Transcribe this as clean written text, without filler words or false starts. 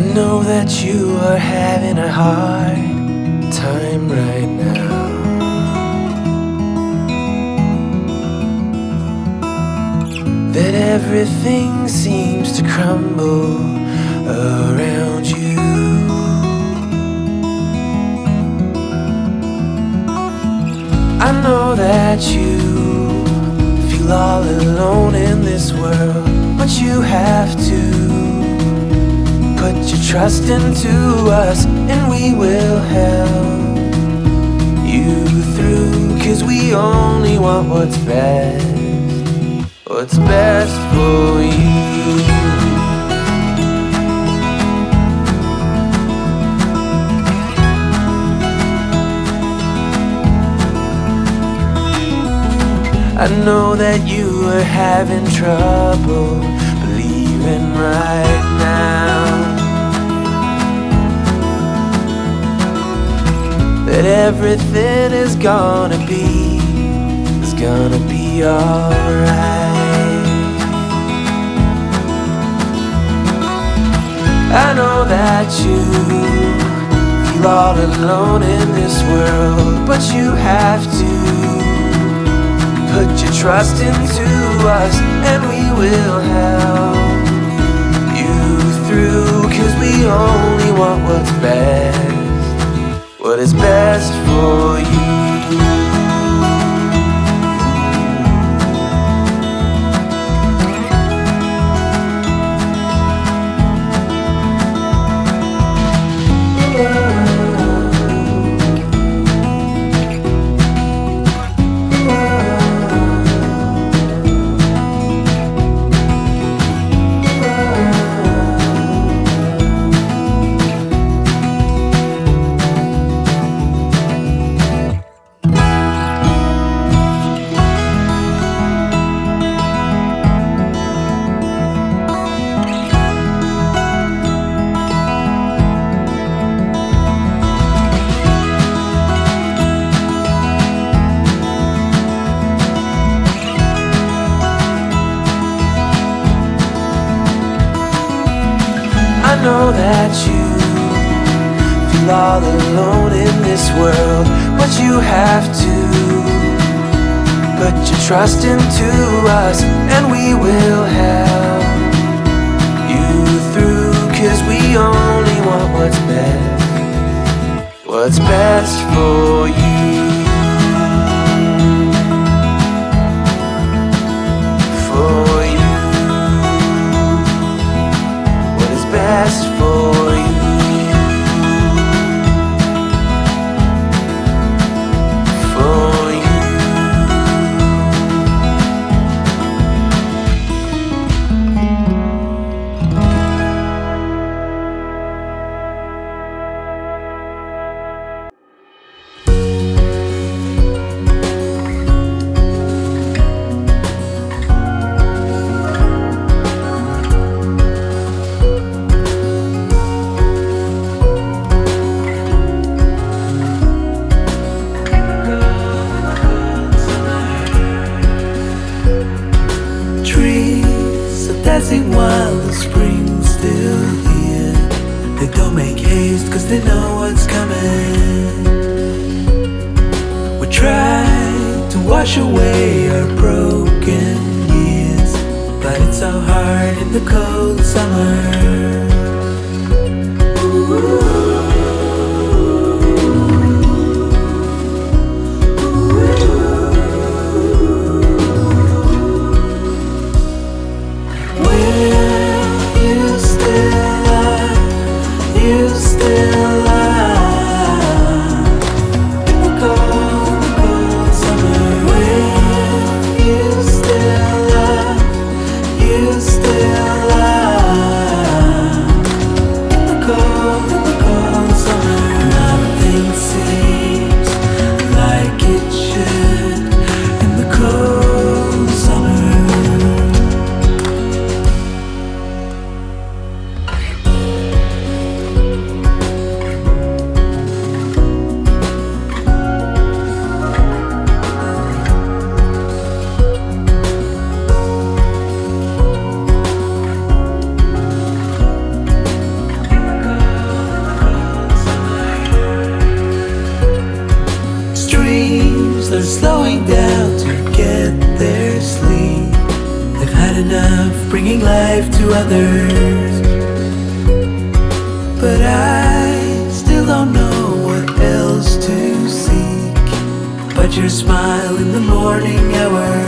I know that you are having a hard time right now. That everything seems to crumble around you. I know that you feel all alone in this world, but you have to put your trust into us, and we will help you through. 'Cause we only want what's best for you. I know that you are having trouble believing right now that everything is gonna be alright. I know that you feel all alone in this world, but you have to put your trust into us, and we will help you through. 'Cause we only want what is best for you. I know that you feel all alone in this world, but you have to put your trust into us, and we will help you through. 'Cause we only want what's best for you. Best for you. For you. Dancing while the spring's still here. They don't make haste 'cause they know what's coming. We try to wash away our broken years, but it's so hard in the cold summer. enough, bringing life to others. But I still don't know what else to seek but your smile in the morning hour.